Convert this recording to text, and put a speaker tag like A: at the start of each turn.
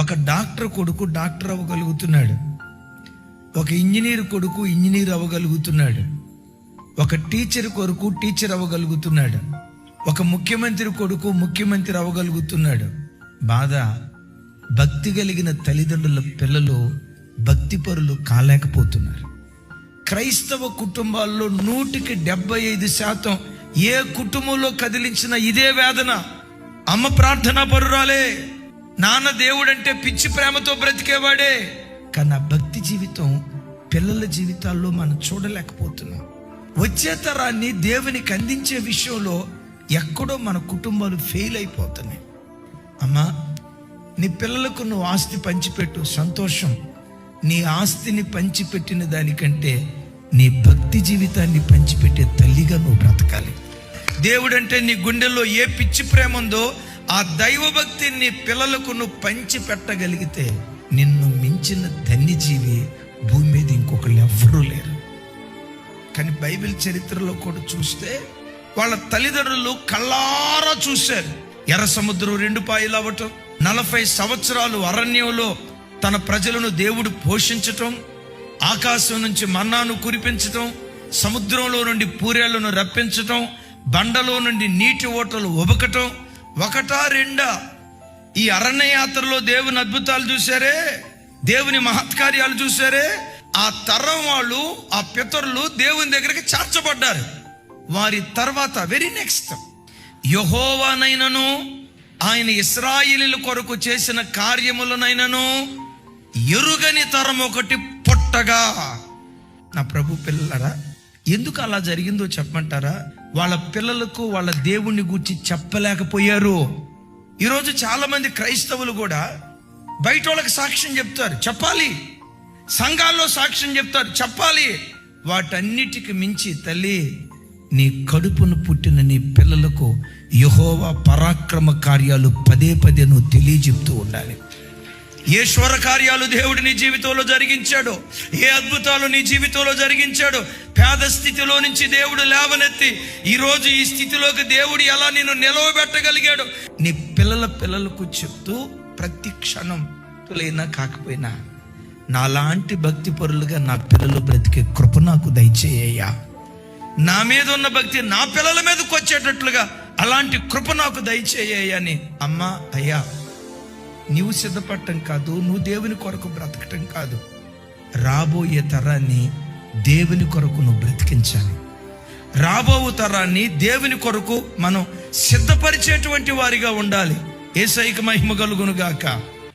A: ఒక డాక్టర్ కొడుకు డాక్టర్ అవ్వగలుగుతున్నాడు, ఒక ఇంజనీర్ కొడుకు ఇంజనీర్ అవ్వగలుగుతున్నాడు, ఒక టీచర్ కొడుకు టీచర్ అవ్వగలుగుతున్నాడు, ఒక ముఖ్యమంత్రి కొడుకు ముఖ్యమంత్రి అవ్వగలుగుతున్నాడు. బాధ, భక్తి కలిగిన తల్లిదండ్రుల పిల్లలు భక్తిపరులు కాలేకపోతున్నారు. క్రైస్తవ కుటుంబాల్లో 100% ఏ కుటుంబంలో కదిలించిన ఇదే వేదన. అమ్మ ప్రార్థనా పరురాలే, నాన్న దేవుడంటే పిచ్చి ప్రేమతో బ్రతికేవాడే. కానీ ఆ భక్తి జీవితం పిల్లల జీవితాల్లో మనం చూడలేకపోతున్నాం. వచ్చే తరాన్ని దేవునికి అందించే విషయంలో ఎక్కడో మన కుటుంబాలు ఫెయిల్ అయిపోతున్నాయి. అమ్మా, నీ పిల్లలకు నువ్వు ఆస్తి పంచిపెట్టు, సంతోషం. నీ ఆస్తిని పంచిపెట్టిన దానికంటే నీ భక్తి జీవితాన్ని పంచిపెట్టే తల్లిగా నువ్వు బ్రతకాలి. దేవుడంటే నీ గుండెల్లో ఏ పిచ్చి ప్రేమ ఉందో ఆ దైవభక్తి నీ పిల్లలకు నువ్వు పంచి పెట్టగలిగితే నిన్ను మించిన ధన్యజీవి భూమి మీద ఇంకొకళ్ళు ఎవ్వరూ లేరు. కానీ బైబిల్ చరిత్రలో కూడా చూస్తే వాళ్ళ తల్లిదండ్రులు కళ్ళారా చూశారు. ఎర్ర సముద్రం 2 పాయలు అవ్వటం, 40 సంవత్సరాలు అరణ్యంలో తన ప్రజలను దేవుడు పోషించటం, ఆకాశం నుంచి మన్నాను కురిపించటం, సముద్రంలో నుండి పూరేళ్లను రప్పించటం, బండలో నుండి నీటి ఓటలు ఉబకటం. 1, 2 ఈ అరణ్య యాత్రలో దేవుని అద్భుతాలు చూశారే, దేవుని మహత్కార్యాలు చూశారే. ఆ తరం వాళ్ళు, ఆ పితరులు దేవుని దగ్గరికి చేర్చబడ్డారు. వారి తర్వాత వెరీ నెక్స్ట్ యెహోవానైనను ఆయన ఇశ్రాయేలీయుల కొరకు చేసిన కార్యములనైనను ఎరుగని తరం ఒకటి పుట్టగా. నా ప్రభు పిల్లలారా, ఎందుకు అలా జరిగిందో చెప్పమంటారా? వాళ్ళ పిల్లలకు వాళ్ళ దేవుణ్ణి గూర్చి చెప్పలేకపోయారు. ఈరోజు చాలా మంది క్రైస్తవులు కూడా బయట వాళ్ళకి సాక్ష్యం చెప్తారు, చెప్పాలి. సంఘాల్లో సాక్ష్యం చెప్తారు, చెప్పాలి. వాటన్నిటికి మించి తల్లి, నీ కడుపును పుట్టిన నీ పిల్లలకు యెహోవా పరాక్రమ కార్యాలు పదే నువ్వు తెలియజెప్తూ ఉండాలి. ఏ శ్వర కార్యాలు దేవుడు నీ జీవితంలో జరిగించాడో, ఏ అద్భుతాలు నీ జీవితంలో జరిగించాడో, పేద స్థితిలో నుంచి దేవుడు లేవనెత్తి ఈరోజు ఈ స్థితిలోకి దేవుడు ఎలా నిన్ను నిలవబెట్టగలిగాడు నీ పిల్లలకు చెప్తూ ప్రతి క్షణం తులైనా కాకపోయినా నాలాంటి భక్తి పరులుగా నా పిల్లలు బ్రతికే కృప నాకు దయచేయ్యా. నా మీద ఉన్న భక్తి నా పిల్లల మీదకి వచ్చేటట్లుగా అలాంటి కృప నాకు దయచేయ్యా అని. అమ్మా, అయ్యా, నీవు సిద్ధపడటం కాదు, నువ్వు దేవుని కొరకు బ్రతకటం కాదు, రాబోయే తరాన్ని దేవుని కొరకు నువ్వు బ్రతికించాలి. రాబో తరాన్ని దేవుని కొరకు మనం సిద్ధపరిచేటువంటి వారిగా ఉండాలి. యేసయ్యకు మహిమ కలుగును గాక.